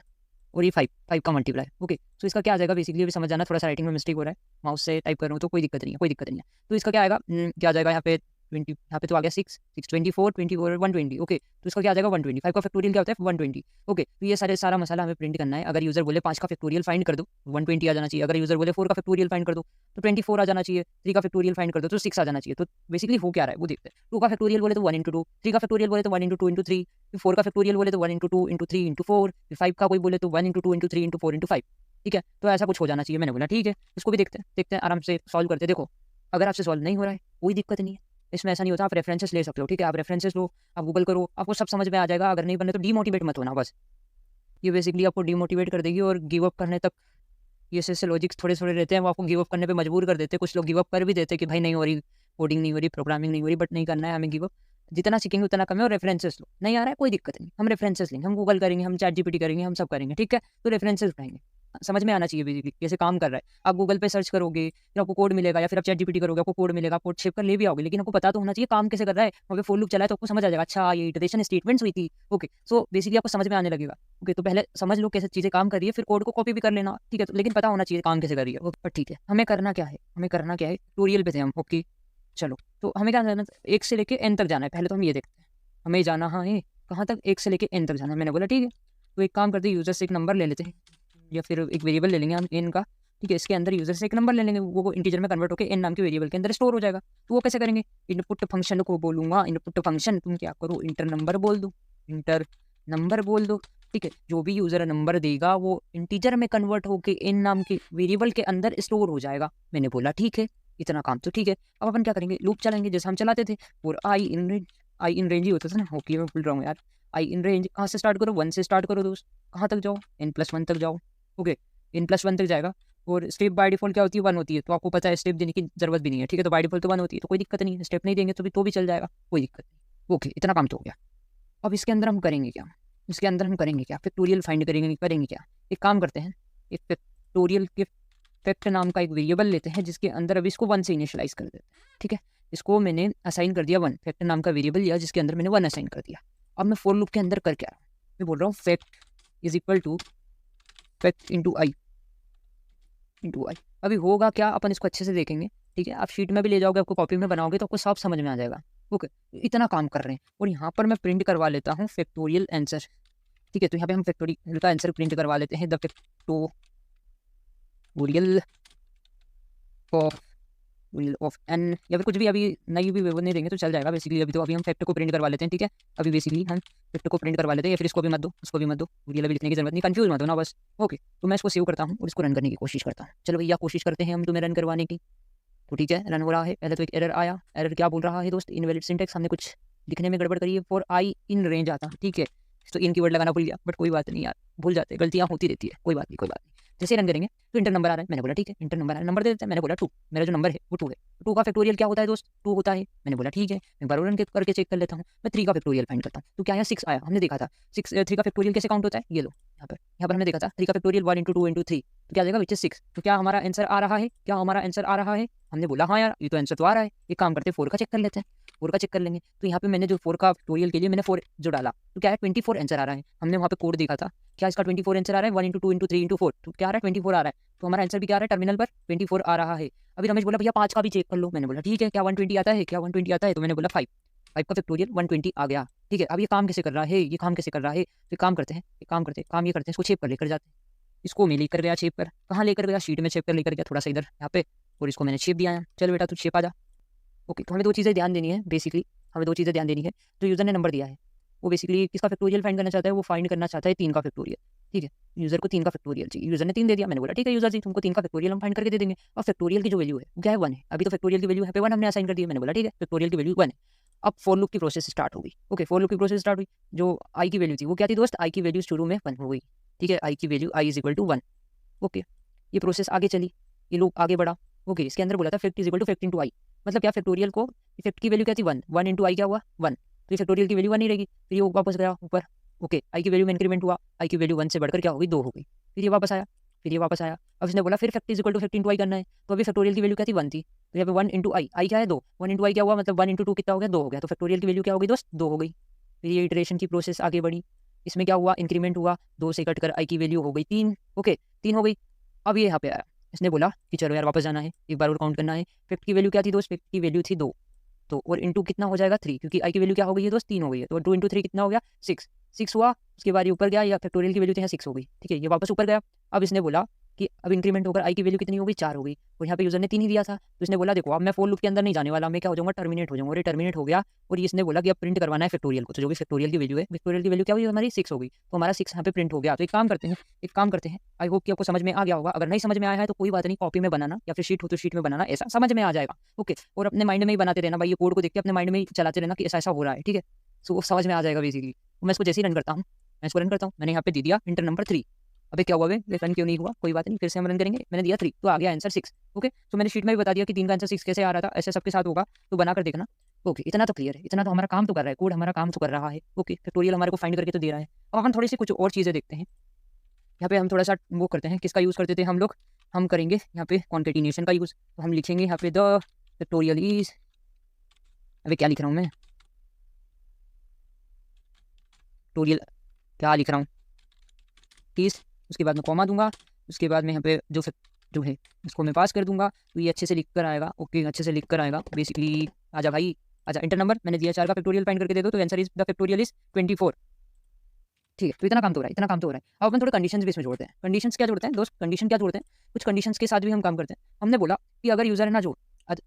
और ये 5 का मल्टीप्लाई। ओके, तो इसका क्या आ जाएगा? बेसिकली अभी समझ जाना, थोड़ा सा राइटिंग में मिस्टेक हो रहा है, माउस से टाइप कर रहा हूँ तो कोई दिक्कत नहीं है, कोई दिक्कत नहीं है। तो इसका क्या आएगा? क्या आ जाएगा यहाँ पे? 20, यहाँ पे तो आ गया 6, 6, 24, 24 120। ओके, तो इसका क्या आ जाएगा? 120। 5 का फैक्टोरियल क्या होता है? 120। ओके, तो ये सारा मसाला हमें प्रिंट करना है। अगर यूजर बोले 5 का फैक्टोरियल फाइंड कर दो, 120 आ जाना चाहिए। अगर यूजर बोले 4 का फैक्टोरियल फाइंड कर दो तो 24 आ जाना चाहिए। 3 का फैक्टोरियल फाइंड कर दो तो 6 आ जाना चाहिए। तो बेसिकली हो क्या रहा है वो देखते हैं। 2 का फैक्टोरियल बोले तो 1 into 2, 3 का फैक्टोरियल बोले तो 1 into 2 into 3, फिर 4 का फैक्टोरियल बोले तो 1 into 2 into 3 into 4, फिर 5 का कोई बोले तो 1 into 2 into 3 into 4 into 5। ठीक है, तो ऐसा कुछ हो जाना चाहिए। मैंने बोला ठीक है, इसको भी देखते हैं आराम से सॉल्व करते हैं। देखो, अगर आपसे सॉल्व नहीं हो रहा है कोई दिक्कत नहीं है, इसमें ऐसा नहीं होता। आप रेफरेंसेस ले सकते हो, ठीक है, आप रेफरेंसेस लो, आप गूगल करो, आपको सब समझ में आ जाएगा। अगर नहीं बने तो डीमोटिवेट मत होना बस। ये बेसिकली आपको डीमोटिवेट कर देगी और गिव अप करने तक ये ऐसे लॉजिक्स थोड़े थोड़े रहते हैं, वो आपको गिव अप करने पे मजबूर कर देते हैं। कुछ लोग गिव अप कर भी देते हैं कि भाई नहीं हो रही, कोडिंग नहीं हो रही, प्रोग्रामिंग नहीं हो रही, बट नहीं करना है हमें गिव अप। जितना सीखेंगे उतना कम है। और रेफरेंसेस लो, नहीं आ रहा है कोई दिक्कत नहीं, हम रेफरेंसेस लेंगे, हम गूगल करेंगे, हम चैट जीपीटी करेंगे, हम सब करेंगे, ठीक है। तो रेफरेंसेस उठाएंगे, समझ में आना चाहिए बेसिकली कैसे काम कर रहा है। आप गूगल पे सर्च करोगे फिर आपको कोड मिलेगा, या फिर आप चैट जीपीटी करोगे आपको कोड मिलेगा, कोड शेप कर ले भी आओगे, लेकिन आपको पता तो होना चाहिए काम कैसे कर रहा है। वहाँ पे फॉर लूप चला है तो आपको समझ आ जाएगा, अच्छा ये इटरेशन स्टेटमेंट्स हुई थी। ओके, सो बेसिकली आपको समझ में आने लगेगा। ओके, तो पहले समझ लो कैसे चीज़ें काम कर रही है, फिर कोड को कॉपी भी कर लेना, ठीक है, तो लेकिन पता होना चाहिए काम कैसे कर रही है। पर ठीक है, हमें करना क्या है? ट्यूटोरियल पे थे हम। ओके, चलो, तो हमें क्या जाना? 1 से लेके n तक जाना है। पहले तो हम ये देखते हैं हमें जाना है कहाँ तक? 1 से लेके n तक जाना है। मैंने बोला ठीक है, तो एक काम करते हैं, यूजर से एक नंबर ले लेते हैं, या फिर एक वेरिएबल ले लेंगे हम n का, ठीक है। इसके अंदर यूजर से एक नंबर ले लेंगे, वो इंटीजर में कन्वर्ट होकर n नाम के वेरिएबल के अंदर स्टोर हो जाएगा। तो वो कैसे करेंगे? इनपुट फंक्शन को बोलूंगा, इनपुट फंक्शन तुम क्या करो, इंटर नंबर बोल दो, इंटर नंबर बोल दो, ठीक है। जो भी यूजर नंबर देगा वो इंटीजर में कन्वर्ट होकर n नाम के वेरिएबल के अंदर स्टोर हो जाएगा। मैंने बोला ठीक है, इतना काम तो ठीक है। अब अपन क्या करेंगे? लूप चलाएंगे जैसे हम चलाते थे, और आई इन रेंज ही होता था ना। ओके, मैं भूल रहा हूँ यार, आई इन रेंज कहाँ से स्टार्ट करो? 1 से स्टार्ट करो दोस्त। कहाँ तक जाओ? n+1 तक जाओ। ओके, n+1 तक जाएगा, और स्टेप बाय डिफॉल्ट क्या होती है? 1 होती है, तो आपको पता है स्टेप देने की जरूरत भी नहीं है, ठीक है। तो बाय डिफॉल्ट तो 1 होती है, तो कोई दिक्कत नहीं है। स्टेप नहीं देंगे तो भी चल जाएगा, कोई दिक्कत नहीं। ओके, इतना काम तो हो गया। अब इसके अंदर हम करेंगे क्या? फैक्टोरियल फाइंड करेंगे क्या? एक काम करते हैं, एक फैक्टोरियल के फैक्ट नाम का एक वेरिएबल लेते हैं, जिसके अंदर अभी इसको 1 से इनिशियलाइज कर देते हैं, ठीक है। इसको मैंने असाइन कर दिया 1, फैक्ट नाम का वेरिएबल लिया जिसके अंदर मैंने 1 असाइन कर दिया। अब मैं फॉर लूप के अंदर कर क्या रहा हूँ? मैं बोल रहा हूँ fact is equal to fact into i. अभी होगा क्या, अपन इसको अच्छे से देखेंगे, ठीक है। आप शीट में भी ले जाओगे, आपको कॉपी में बनाओगे तो आपको सब समझ में आ जाएगा। ओके, इतना काम कर रहे हैं, और यहाँ पर मैं प्रिंट करवा लेता हूँ फैक्टोरियल आंसर, ठीक है। तो यहाँ पे हम फैक्टोरियल का आंसर प्रिंट करवा लेते हैं, द फैक्टोरियल ऑफ n, या फिर कुछ भी, अभी नई भी नहीं देंगे तो चल जाएगा बेसिकली। अभी हम फैक्ट को प्रिंट करवा लेते हैं, ठीक है। अभी बेसिकली हम फैक्ट को प्रिंट करवा लेते हैं, या फिर इसको भी मत दो, उसको भी मत दो, रियल अभी लिखने की जरूरत नहीं, कंफ्यूज मत हो ना बस। ओके, तो मैं इसको सेव करता हूँ और इसको रन करने की कोशिश करता हूँ। चलो भैया, कोशिश करते हैं हम तुम्हें रन करवाने की। तो ठीक है, रन हो रहा है। पहले तो एक एरर आया। एरर क्या बोल रहा है दोस्त? इनवैलिड सिंटैक्स, हमने कुछ लिखने में गड़बड़ करी है। फॉर आई इन रेंज आता, ठीक है, तो इन की वर्ड लगाना भूल गया, बट कोई बात नहीं यार, भूल जाते, गलतियाँ होती रहती है, कोई बात नहीं। जैसे रन करेंगे तो इंटर नंबर आ रहा है, मैंने बोला ठीक है इंटर नंबर आ रहा है, नंबर दे देते हैं, मैंने बोला 2, मेरा जो नंबर है वो 2 है। 2 का फैक्टोरियल क्या होता है दोस्त, 2 होता है, मैंने बोला ठीक है, एक बार और रन करके चेक कर लेता हूँ। मैं 3 का फैक्टोरियल फाइंड करता हूँ, तो क्या आया 6 आया, हमने देखा था 3 का फैक्टोरियल कैसे काउंट होता है, ये लो यहाँ पर हमने देखा था 3 का फैक्टोरियल 1 × 2 × 3, तो क्या आ जाएगा विच इज 6। तो क्या हमारा आंसर आ रहा है, क्या हमारा आंसर आ रहा है, हमने बोला हाँ यार ये तो आंसर तो आ रहा है। एक काम करते हैं 4 का चेक कर लेते हैं, 4 का चेक कर लेंगे। तो यहाँ पे मैंने जो 4 का फैक्टोरियल के लिए मैंने 4 जो डाला तो क्या है 24 आंसर आ रहा है। हमने वहाँ पे कोड देखा था, क्या इसका 24 आंसर आ रहा है, 1 × 2 × 3 × 4, तो क्या आ रहा है 24 आ रहा है। तो हमारा आंसर भी क्या आ रहा है, टर्मिनल पर 24 आ रहा है। अभी रमेश बोला भैया 5 का भी चेक कर लो, मैंने बोला ठीक है, क्या 120 आता है, क्या 120 आता है, तो मैंने बोला 5 का फैक्टोरियल 120 आ गया। ठीक है, अब ये काम कैसे कर रहा है, ये काम कैसे कर रहा है, तो काम करते हैं, काम ये करते हैं, इसको शेप पर लेकर जाते हैं। इसको मैं लेकर गया शेप पर, कहाँ लेकर गया, शीट में शेप कर लेकर गया, थोड़ा सा इधर यहाँ पे, और इसको मैंने शेप दिया है। चल बेटा तू शेप आ जा। ओके, तो हमें 2 चीज़ें ध्यान देनी है, बेसिकली हमें 2 चीज़ें ध्यान देनी है। जो यूज़र ने नंबर दिया है वो बेसिकली किसका फैक्टोरियल फाइंड करना चाहता है, वो फाइंड करना चाहता है 3 का फैक्टोरियल। ठीक है, यूज़र को 3 का फैक्टोरियल चाहिए, यूज़र ने 3 दे दिया, मैंने बोला ठीक है यूज़र जी तुमको 3 का फैक्टोरियल हम फाइंड करके दे देंगे। और फैक्टोरियल की जो वैल्यू है वो क्या है 1 है, अभी तो फैक्टोरियल की वैल्यू यहाँ पे 1 हमने असाइन कर दी है, मैंने बोला ठीक है फैक्टोरियल की वैल्यू 1 है। अब फॉर लूप की प्रोसेस स्टार्ट होगी। ओके, फॉर लूप की प्रोसेस स्टार्ट हुई, जो आई की वैल्यू थी वो क्या थी दोस्त, आई की वैल्यू शुरू में 1 हो गई। ठीक है, आई की value I is equal to 1। Okay, ये प्रोसेस आगे चली, ये लूप आगे बढ़ा। ओके, इसके अंदर बोला था fact is equal to fact into i, मतलब क्या फैक्टोरियल को इफेक्ट की वैल्यू क्या थी 1, 1 इंटू आई क्या हुआ 1, तो ये फैक्टोरियल की वैल्यू 1 ही रहेगी। फिर ये वापस गया ऊपर। ओके, आई की वैल्यू में इंक्रीमेंट हुआ, आई की वैल्यू 1 से बढ़कर क्या हो गई 2 हो गई। फिर ये वापस आया, फिर ये वापस आया। अब इसने बोला फिर fact is equal to fact into i करना है, तो अभी फैक्टोरियल की वैल्यू क्या थी 1 थी, तो यहाँ पे 1 इंटू आई क्या है 2, 1 इंटू आई क्या हुआ मतलब 1 इंटू 2 कितना हो गया 2 हो गया, तो फैक्टोरियल की वैल्यू क्या हो गई दोस्त 2 हो गई। फिर ये इटरेशन की प्रोसेस आगे बढ़ी, इसमें क्या हुआ इंक्रीमेंट हुआ, 2 से कट कर आई की वैल्यू हो गई 3। ओके, 3 हो गई। अब ये यहाँ पे आया, इसने बोला कि चलो यार वापस जाना है, एक बार और काउंट करना है। फैक्ट की वैल्यू क्या थी दोस्त, फैक्ट की वैल्यू थी 2, तो और इंटू कितना हो जाएगा 3, क्योंकि आई की वैल्यू क्या हो गई है दोस्त 3 हो गई है, तो 2 इंटू 3 कितना हो गया 6 हुआ। उसके बाद ये ऊपर गया, या फैक्टोरियल की वैल्यू तो यहाँ 6 हो गई। ठीक है, ये वापस ऊपर गया। अब इसने बोला कि अब इंक्रीमेंट होकर आई की वैल्यू कितनी हो गई 4 हो गई, और यहाँ पे यूजर ने 3 ही दिया था, तो इसने बोला देखो अब मैं फॉर लूप के अंदर नहीं जाने वाला, मैं क्या हो जाऊंगा टर्मिनेट हो जाऊंगा, और ये टर्मिनेट हो गया। और इसने बोला कि अब प्रिंट करवाना है फैक्टोरियल को, तो जो भी फैक्टोरियल की वैल्यू है, फैक्टोरियल की वैल्यू क्या हुई हमारी 6 हो गई, तो हमारा 6 यहाँ पे प्रिंट हो गया। तो एक काम करते हैं, आई होप कि आपको समझ में आ गया होगा। अगर नहीं समझ में आया है तो कोई बात नहीं, कॉपी में बनाना या फिर शीट हो तो शीट में बनाना, ऐसा समझ में आ जाएगा। ओके, और अपने माइंड में ही बनाते रहना भाई, ये कोड को देख के अपने माइंड में ही चलाते रहना कि ऐसा ऐसा हो रहा है। ठीक है, सो वो समझ में आ जाएगा बेसिकली। मैं इसको जैसे ही रन करता हूँ, मैंने यहाँ पे दे दिया इंटर नंबर 3। अबे क्या हुआ, रन क्यों नहीं हुआ, कोई बात नहीं, फिर से हम रन करेंगे। मैंने दिया 3 तो आ गया आंसर 6। ओके, तो मैंने शीट में भी बता दिया कि 3 का आंसर 6 कैसे आ रहा था, ऐसे सबके साथ होगा, तो बनाकर देखना। ओके, इतना तो क्लियर है, इतना तो हमारा काम तो कर रहा है, कोड हमारा काम तो कर रहा है। ओके, फैक्टोरियल हमारे को फाइंड करके तो दे रहा है। अब हम थोड़ी सी कुछ और चीज़ें देखते हैं। यहाँ पे हम थोड़ा सा वो करते हैं, किसका यूज़ करते थे हम लोग, हम करेंगे यहाँ पे कॉन्केटिनेशन का यूज़। तो हम लिखेंगे यहाँ पे द फैक्टोरियल इज, अबे क्या लिख रहा हूँ मैं, फैक्टोरियल क्या लिख रहा हूँ प्लीज़, उसके बाद मैं कॉमा दूंगा, उसके बाद मैं यहाँ पे जो है इसको मैं पास कर दूंगा, तो ये अच्छे से लिख कर आएगा। ओके, अच्छे से लिख कर आएगा बेसिकली। आजा भाई आजा, इंटर नंबर मैंने दिया 4 का फैक्टोरियल फाइंड करके दे दो, तो answer is the factorial is 24। ठीक है, तो इतना काम तो हो रहा है, इतना काम तो हो रहा है। अब अपन थोड़े कंडीशंस भी इसमें जोड़ते हैं। कंडीशंस क्या जोड़ते हैं दोस्त, कंडीशन क्या जोड़ते हैं, कुछ कंडीशंस के साथ भी हम काम करते हैं। हमने बोला कि अगर यूज़र है ना जो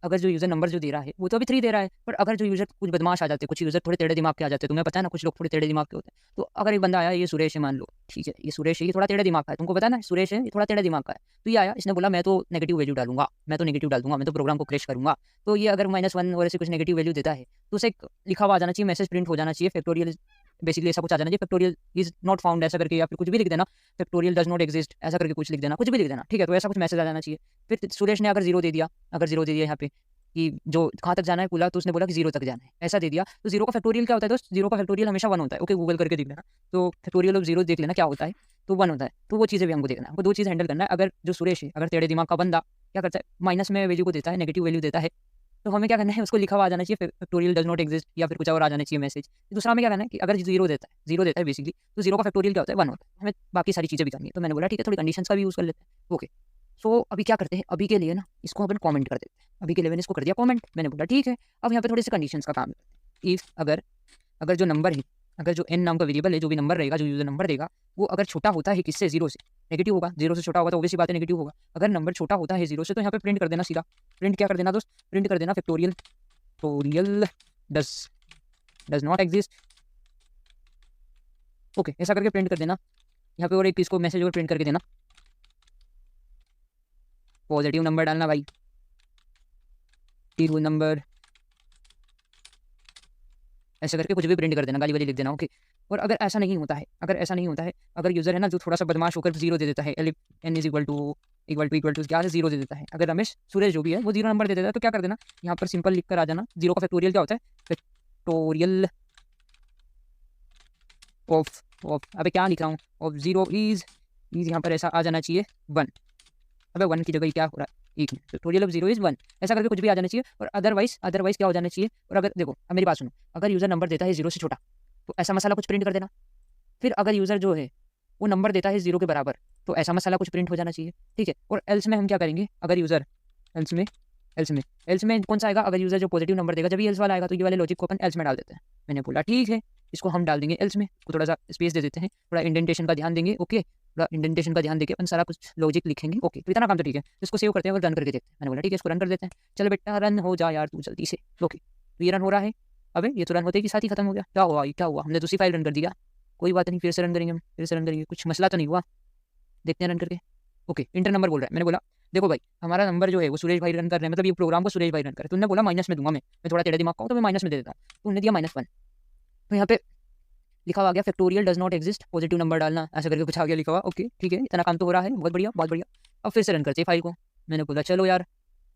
अगर जो यूज़र नंबर जो दे रहा है वो तो अभी 3 दे रहा है, पर अगर जो यूज़र कुछ बदमाश आ जाते हैं, कुछ यूज़र थोड़े टेढ़े दिमाग के आ जाते हैं, तुम्हें पता है ना कुछ लोग थोड़े टेढ़े दिमाग के होते हैं। तो अगर एक बंदा आया, ये सुरेश है मान लो, ठीक है ये सुरेश है, ये थोड़ा टेढ़े दिमाग का है, तुमको पता है ना सुरेश है, ये थोड़ा टेढ़े दिमाग का है। तो ये आया, इसने बोला मैं तो नेगेटिव वैल्यू डालूंगा, मैं तो नेगेटिव डाल दूंगा, मैं तो प्रोग्राम को क्रैश करूंगा। तो ये अगर -1 और ऐसे कुछ नेगेटिव वैल्यू देता है, तो उसे लिखा हुआ आ जाना चाहिए, मैसेज प्रिंट हो जाना चाहिए, फैक्टोरियल बेसिकली ऐसा कुछ आ जाना चाहिए, फैक्टोरियल इज नॉट फाउंड ऐसा करके, या फिर कुछ भी लिख देना, फैक्टोरियल डज नॉट एग्जिस्ट ऐसा करके कुछ लिख देना, कुछ भी लिख देना। ठीक है, तो ऐसा कुछ मैसेज आ जाना चाहिए। फिर सुरेश ने अगर 0 दे दिया, अगर 0 दे दिया यहाँ पे कि जो कहाँ तक जाना है पूरा, तो उसने बोला कि 0 तक जाना है, ऐसा दे दिया, तो 0 का फैक्टोरियल क्या होता है दोस्त, 0 का फैक्टोरियल हमेशा 1 होता है। ओके, गूगल करके देख लेना, तो फैक्टोरियल ऑफ 0 देख लेना क्या होता है, तो 1 होता है। तो वो चीज़ें भी हमको देखना है, हमको 2 चीज़ हैंडल करना है। अगर जो सुरेश है, अगर टेढ़े दिमाग का बंदा क्या करता है, माइनस में वैल्यू को देता है, नेगेटिव वैल्यू देता है, तो हमें क्या करना है, उसको लिखा हुआ आ जाना चाहिए फैक्टोरियल डज नॉट एग्जिस्ट, या फिर कुछ और आ जाना चाहिए मैसेज। दूसरा हमें क्या करना है कि अगर 0 देता है, 0 देता है बेसिकली, तो 0 का फैक्टोरियल क्या होता है 1 होता है, हमें बाकी सारी चीज़ें भी करनी है। तो मैंने बोला ठीक है, थोड़ी कंडीशंस का भी यूज़ कर लेते हैं। ओके, सो अभी क्या करते हैं, अभी के लिए ना इसको अपन कमेंट कर देते हैं। अभी के लिए मैंने इसको कर दिया कमेंट, मैंने बोला ठीक है। अब यहाँ पे थोड़ी सी कंडीशंस का काम है। इफ अगर जो नंबर है, अगर जो n नाम का वेरिएबल है, जो भी नंबर रहेगा, जो यूजर नंबर देगा, वो अगर छोटा होता है किससे 0 से, नेगेटिव होगा। 0 से छोटा होगा तो ऑब्वियसली बात है नेगेटिव होगा। अगर नंबर छोटा होता है 0 से, तो यहाँ पे प्रिंट कर देना सीधा, प्रिंट क्या कर देना दोस्त, प्रिंट कर देना factorial does not exist. Okay, ऐसा करके प्रिंट कर देना। यहाँ पे और एक इसको मैसेज और प्रिंट करके देना, पॉजिटिव नंबर डालना भाई, नंबर, ऐसे करके कुछ भी प्रिंट कर देना, गाली वाली लिख देना। ओके, और अगर ऐसा नहीं होता है, अगर यूज़र है ना जो थोड़ा सा बदमाश होकर 0 दे देता है, n इज इक्वल टू क्या से 0 दे देता है, अगर रमेश सूरज जो भी है वो 0 नंबर दे देता है, तो क्या कर देना, यहाँ पर सिंपल लिख कर आ जाना, 0 का फैक्टोरियल क्या होता है, फैक्टोरियल ऑफ अबे क्या लिख रहा हूँ, ऑफ 0 इज यहाँ पर ऐसा आ जाना चाहिए 1। अबे 1 की जगह क्या हो रहा है, एक मिनट, फैक्टोरियल ऑफ 0 इज 1, ऐसा करके कुछ भी आ जाना चाहिए। और अदरवाइज क्या हो जाना चाहिए, और अगर देखो अब मेरी बात सुनो, अगर यूज़र नंबर देता है 0 से छोटा तो ऐसा मसाला कुछ प्रिंट कर देना। फिर अगर यूज़र जो है वो नंबर देता है 0 के बराबर तो ऐसा मसाला कुछ प्रिंट हो जाना चाहिए, ठीक है। और एल्स में हम क्या करेंगे, अगर यूज़र एल्स में कौन सा आएगा, अगर यूज़र जो पॉजिटिव नंबर देगा जब ये एल्स वाला आएगा, तो ये वाले लॉजिक को अपन एल्स में डाल देते हैं। मैंने बोला ठीक है, इसको हम डाल देंगे एल्स में, तो थोड़ा सा स्पेस दे देते हैं, थोड़ा इंडेंटेशन का ध्यान देंगे, ओके, थोड़ा इंडेंटेशन का ध्यान देके अपन सारा कुछ लॉजिक लिखेंगे, ओके। तो इतना काम तो ठीक है, इसको सेव करते हैं और रन करके देखते हैं। मैंने बोला ठीक है, इसको रन कर देते हैं। चल बेटा रन हो जा यार तू जल्दी से, ओके। तो ये रन हो रहा है, अबे ये तो रन होते ही साथ ही खत्म हो गया। क्या हुआ, हमने दूसरी फाइल रन कर दिया, कोई बात नहीं, फिर से रन करेंगे हम, फिर से रन करेंगे, कुछ मसला तो नहीं हुआ, देखते हैं रन करके। ओके, इंटर नंबर बोल रहा है। मैंने बोला देखो भाई हमारा नंबर जो है वो सुरेश भाई रन कर रहे हैं, मतलब ये प्रोग्राम को सुरेश भाई रन कर रहे हैं। तुमने बोला माइनस में दूंगा, मैं थोड़ा टेढ़े दिमाग का हूँ तो मैं माइनस में दे देता हूँ, तो उन्होंने दिया -1। तो यहाँ पे लिखा हुआ आ गया factorial does not exist, positive number डालना, ऐसा करके कुछ आ गया लिखा हुआ, ओके ठीक है, इतना काम तो हो रहा है, बहुत बढ़िया बहुत बढ़िया। अब फिर से रन करते हैं फाइल को। मैंने बोला चलो यार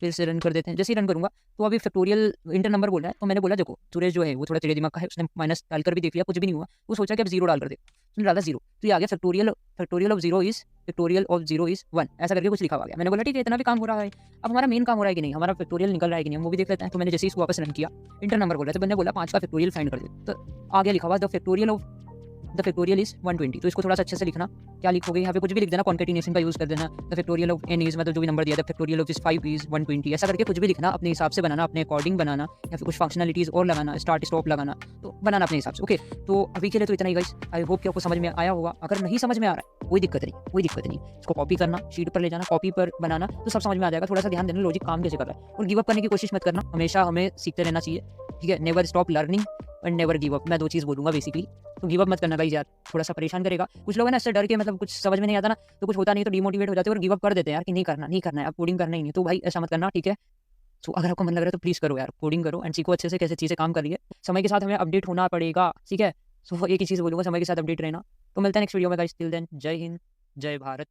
फिर से रन कर देते हैं। जैसे ही रन करूँगा तो अभी फैक्टोरियल इंटर नंबर बोल रहा है, तो मैंने बोला देखो सुरेश जो है वो थोड़ा टेढ़े दिमाग का है, उसने माइनस डालकर भी देख लिया, कुछ भी नहीं हुआ, वो सोचा कि अब 0 डाल कर दे, उसने डाला 0, तो ये आ गया फैक्टोरियल ऑफ 0 इज 1, ऐसा करके कुछ लिखा हुआ गया। मैंने बोला ठीक है, इतना भी काम हो रहा है, अब हमारा मेन काम हो रहा है कि नहीं, हमारा फैक्टोरियल निकल रहा है कि नहीं, हम वो भी देख लेते हैं। तो मैंने जैसे ही इसको वापस रन किया, इंटर नंबर बोल रहा था, मैंने बोला 5 का फैक्टोरियल फाइंड कर दे, तो आगे लिखा हुआ द फैक्टोरियल इज 120। तो इसको थोड़ा सा अच्छे से लिखना, क्या लिखोगे यहाँ पे कुछ भी लिख देना, कॉन्केटिनेशन का यूज कर देना। The factorial of n is मतलब जो भी नंबर दिया था, फैक्टोरियल ऑफ इस 5 इज 120, ऐसा करके कुछ भी लिखना, अपने हिसाब से बनाना, अपने अकॉर्डिंग बनाना, या फिर कुछ फंक्शनलिटीज और लगाना, स्टार्ट स्टॉप लगाना, तो बनाना अपने हिसाब से, ओके। तो अभी के लिए तो इतना ही गाइस, आई होप कि आपको समझ में आया होगा। अगर नहीं समझ में आ रहा है कोई दिक्कत नहीं, इसको कॉपी करना, शीट पर ले जाना, कॉपी पर बनाना, तो सब समझ में आ जाएगा। थोड़ा सा ध्यान देना लॉजिक काम कैसे कर रहा है, और गिव अप करने की कोशिश मत करना, हमेशा हमें सीखते रहना चाहिए, ठीक है। Never stop learning and never give up, मैं 2 चीज़ बोलूँगा बेसिकली। तो गिव अप मत करना गाइस यार, थोड़ा सा परेशान करेगा। कुछ लोग है ना इससे डर के, मतलब कुछ समझ में नहीं आता ना, तो कुछ होता नहीं तो डिमोटिवेट हो जाते हैं और गिव अप कर देते हैं यार कि नहीं करना है, अब कोडिंग करना ही नहीं। तो भाई ऐसा मत करना, ठीक है। सो अगर आपको मन लग रहा है तो प्लीज़ करो यार, कोडिंग करो एंड सीखो अच्छे से कैसे चीज़ें काम कर रही है। समय के साथ हमें अपडेट होना पड़ेगा, ठीक है। सो एक ही चीज़ बोलूँगा, समय के साथ अपडेट रहना। तो मिलते हैं नेक्स्ट वीडियो में गाइस, टिल देन जय हिंद जय भारत।